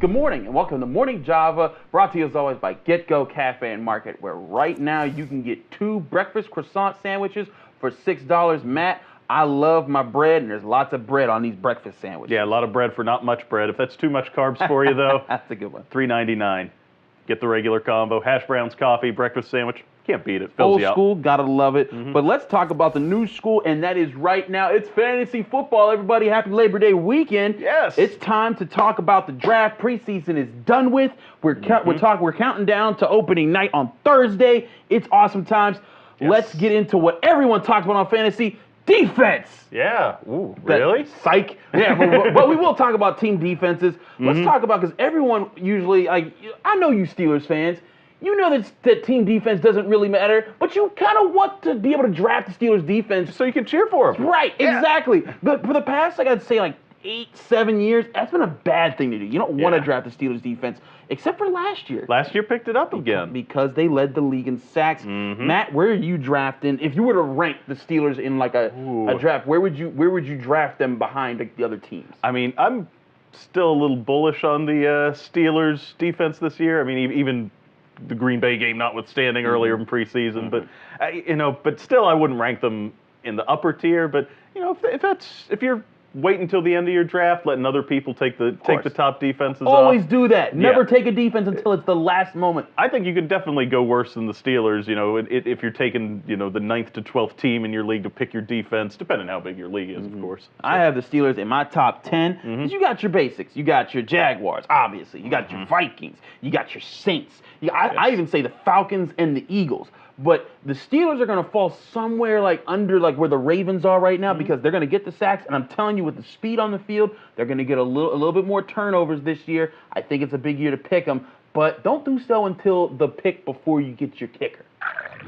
Good morning and welcome to Morning Java, brought to you as always by Get Go Cafe and Market, where right now you can get 2 breakfast croissant sandwiches for $6. Matt, I love my bread, and there's lots of bread on these breakfast sandwiches. Yeah, a lot of bread for not much bread. If that's too much carbs for you, though, that's a good one. $3.99. Get the regular combo, hash browns, coffee, breakfast sandwich. Can't beat it. Fills Old you school, up. gotta love it. But let's talk about the new school, and that is right now. It's fantasy football. Everybody, happy Labor Day weekend. Yes. It's time to talk about the draft. Preseason is done with. We're counting down to opening night on Thursday. It's awesome times. Yes. Let's get into what everyone talks about on fantasy. Defense. Yeah. Ooh, really? Psych. Yeah, but we will talk about team defenses. Let's talk about, because everyone usually, I know you Steelers fans, you know that team defense doesn't really matter, but you kind of want to be able to draft the Steelers defense. So you can cheer for them. Right, yeah. Exactly. But for the past, I'd say 8-7 years, that's been a bad thing to do. You don't want to draft the Steelers defense, except for last year. Last year picked it up again. Because they led the league in sacks. Matt, where are you drafting? If you were to rank the Steelers in a draft, where would you draft them behind the other teams? I mean, I'm still a little bullish on the Steelers defense this year. I mean, even the Green Bay game notwithstanding earlier in preseason, but but still I wouldn't rank them in the upper tier. But if you're waiting until the end of your draft, letting other people take the top defenses Always off. do that. Never take a defense until it's the last moment. I think you could definitely go worse than the Steelers, if you're taking, the 9th to 12th team in your league to pick your defense, depending on how big your league is, of course. So. I have the Steelers in my top 10, because you got your basics. You got your Jaguars, obviously. You got your Vikings. You got your Saints. I even say the Falcons and the Eagles. But the Steelers are going to fall somewhere under where the Ravens are right now, because they're going to get the sacks. And I'm telling you, with the speed on the field, they're going to get a little bit more turnovers this year. I think it's a big year to pick them. But don't do so until the pick before you get your kicker.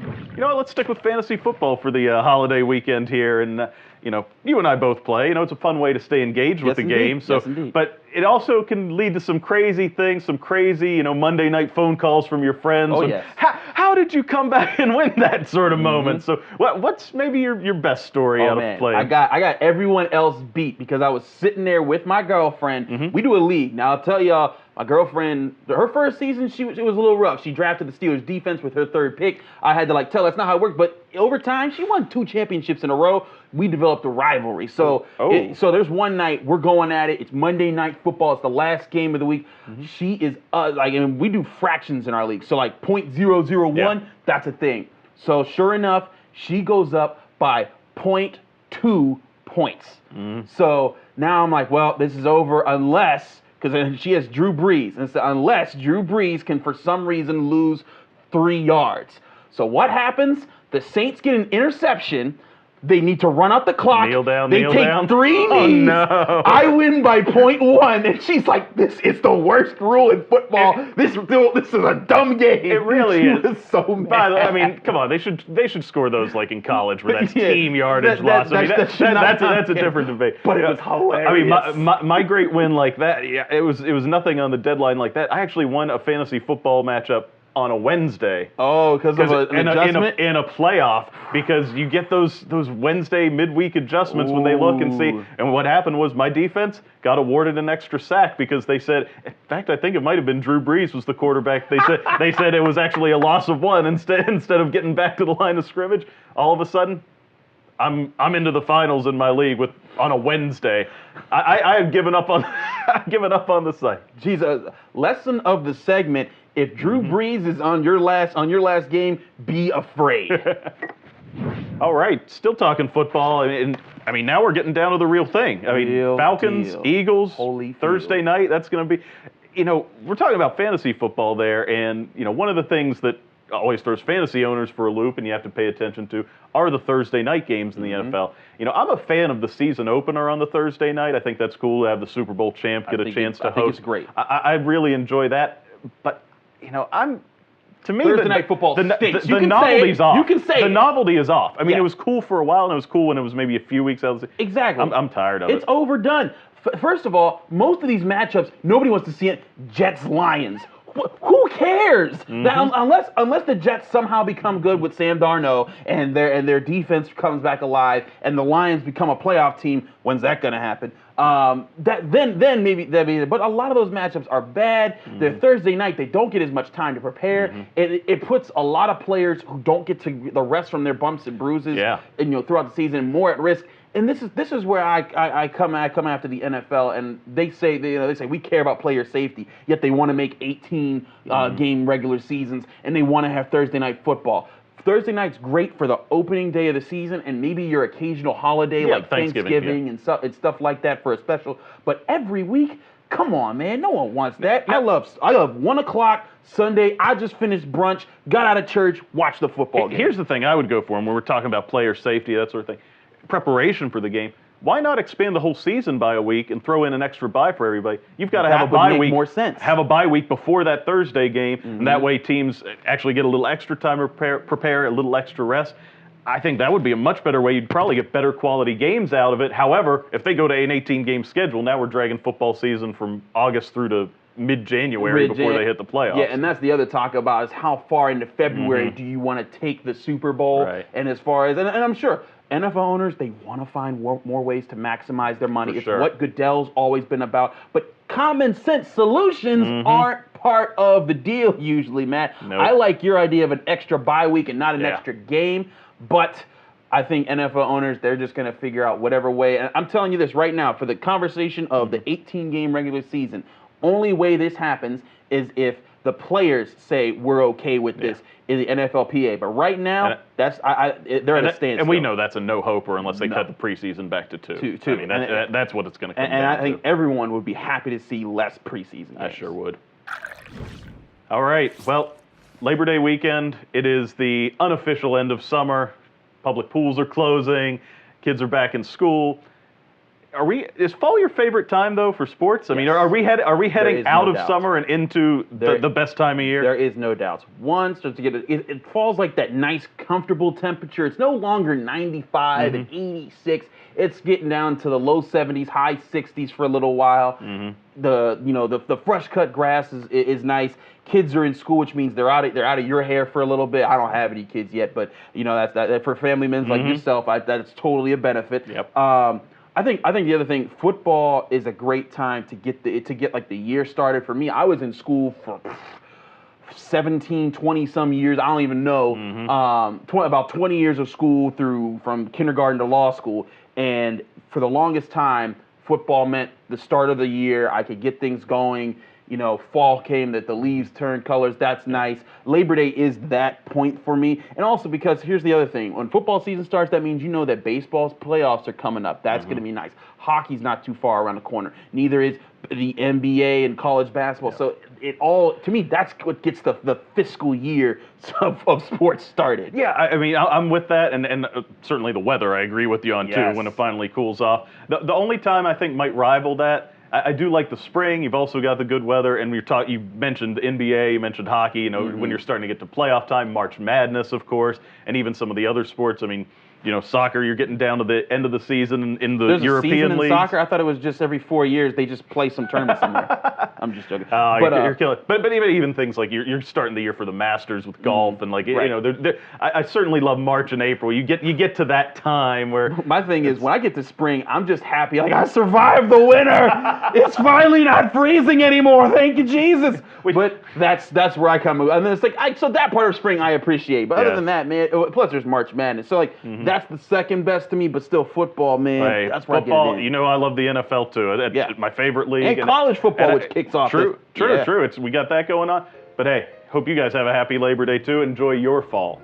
You know what? Let's stick with fantasy football for the holiday weekend here. And, you and I both play. It's a fun way to stay engaged with the game. So, but it also can lead to some crazy things, some crazy, Monday night phone calls from your friends. Oh, yes. How did you come back and win that sort of moment? So what's maybe your best story out of playing? I got everyone else beat because I was sitting there with my girlfriend. We do a league. Now, I'll tell y'all, my girlfriend, her first season, it was a little rough. She drafted the Steelers defense with her 3rd pick. I had to tell her that's not how it works. But over time, she won 2 championships in a row. We developed a rivalry. So so there's one night we're going at it. It's Monday Night Football. It's the last game of the week. She is and we do fractions in our league. So .001, that's a thing. So sure enough, she goes up by 0.2 points. So now I'm like, well, this is over unless, because she has Drew Brees, and so unless Drew Brees can for some reason lose 3 yards. So what happens? The Saints get an interception. They need to run out the clock. Kneel down, they kneel take down. 3 knees. Oh, no. I win by 0.1, and she's like, "This is the worst rule in football. This is a dumb game." It really is. She was so mad. Come on, they should score those like in college where that's team yardage that- loss. That's a different debate. But it was hilarious. I mean, my great win like that. Yeah, it was nothing on the deadline like that. I actually won a fantasy football matchup on a Wednesday. Oh, because of an adjustment? In a playoff, because you get those Wednesday midweek adjustments when they look and see. And what happened was my defense got awarded an extra sack because they said, in fact, I think it might have been Drew Brees was the quarterback. They said it was actually a loss of 1 instead of getting back to the line of scrimmage. All of a sudden, I'm into the finals in my league on a Wednesday. I had given up on the site. Jesus, lesson of the segment: if Drew Brees is on your last game, be afraid. All right, still talking football, and I mean now we're getting down to the real thing. I mean Falcons, Eagles, Thursday night. That's going to be, we're talking about fantasy football there, and one of the things that always throws fantasy owners for a loop, and you have to pay attention to, are the Thursday night games in the NFL. I'm a fan of the season opener on the Thursday night. I think that's cool to have the Super Bowl champ get a chance to host. I think it's great. I really enjoy that, but to me, Thursday night football stinks. The novelty's off. You can say the novelty is off. I mean, it was cool for a while, and it was cool when it was maybe a few weeks out of the season. Exactly. I'm tired of it. It's overdone. First of all, most of these matchups, nobody wants to see it. Jets-Lions. Who cares? Now, unless the Jets somehow become good with Sam Darnold and their defense comes back alive and the Lions become a playoff team, when's that going to happen? Then maybe that. But a lot of those matchups are bad. They're Thursday night. They don't get as much time to prepare. It puts a lot of players who don't get to the rest from their bumps and bruises, and throughout the season, more at risk. And this is where I come after the NFL, and they say we care about player safety, yet they want to make 18 game regular seasons, and they want to have Thursday night football. Thursday night's great for the opening day of the season and maybe your occasional holiday like Thanksgiving and stuff like that for a special. But every week, come on, man, no one wants that. I love 1 o'clock Sunday. I just finished brunch, got out of church, watched the football game. Here's the thing I would go for when we're talking about player safety, that sort of thing. Preparation for the game. Why not expand the whole season by a week and throw in an extra bye for everybody? You've got to have a bye week. More sense. Have a bye week before that Thursday game, and that way teams actually get a little extra time to prepare, a little extra rest. I think that would be a much better way. You'd probably get better quality games out of it. However, if they go to an 18-game schedule, now we're dragging football season from August through to mid-January before they hit the playoffs. Yeah, and that's the other talk about is how far into February do you want to take the Super Bowl? Right. And as far as, and I'm sure NFL owners, they want to find more ways to maximize their money. It's what Goodell's always been about. But common sense solutions aren't part of the deal usually, Matt. Nope. I like your idea of an extra bye week and not an extra game, but I think NFL owners, they're just going to figure out whatever way. And I'm telling you this right now, for the conversation of the 18-game regular season, only way this happens is if the players say we're okay with this in the NFLPA. But right now, they're at a standstill. And we know that's a no-hoper unless they cut the preseason back to two. I mean, that's what it's going to come down to. And I think everyone would be happy to see less preseason games. I sure would. All right. Well, Labor Day weekend, it is the unofficial end of summer. Public pools are closing. Kids are back in school. Is fall your favorite time though for sports? I mean, are we heading out of summer and into the best time of year? There is no doubt. One starts to get it falls like that nice, comfortable temperature. It's no longer 95 and 86. It's getting down to the low 70s, high 60s for a little while. The fresh cut grass is nice. Kids are in school, which means they're out of your hair for a little bit. I don't have any kids yet, but that's for family men like yourself. That's totally a benefit. Yep. I think the other thing, football is a great time to get like the year started. For me, I was in school for 17, 20 some years. I don't even know. About 20 years of school from kindergarten to law school. And for the longest time, football meant the start of the year. I could get things going. Fall came, that the leaves turned colors. That's nice. Labor Day is that point for me. And also because here's the other thing. When football season starts, that means that baseball's playoffs are coming up. That's going to be nice. Hockey's not too far around the corner. Neither is the NBA and college basketball. So to me, that's what gets the fiscal year of sports started. Yeah, I mean, I'm with that. And certainly the weather, I agree with you on too, when it finally cools off. The only time I think might rival that, I do like the spring. You've also got the good weather, and you mentioned the NBA, you mentioned hockey. When you're starting to get to playoff time, March Madness, of course, and even some of the other sports. I mean, soccer. You're getting down to the end of the season in the There's European a season leagues. In soccer, I thought it was just every 4 years they just play some tournament somewhere. I'm just joking. You're killing. But even things like you're starting the year for the Masters with golf and I certainly love March and April. You get to that time where my thing is when I get to spring, I'm just happy. Like I survived the winter. It's finally not freezing anymore. Thank you, Jesus. But that's where I come. And then it's like so that part of spring I appreciate. But other than that, man. Plus there's March Madness. So that's the second best to me. But still football, man. Right. That's where football. I get it in. I love the NFL too. It's my favorite league. And college football, which kicks off. True. We got that going on. But hey, hope you guys have a happy Labor Day too. Enjoy your fall.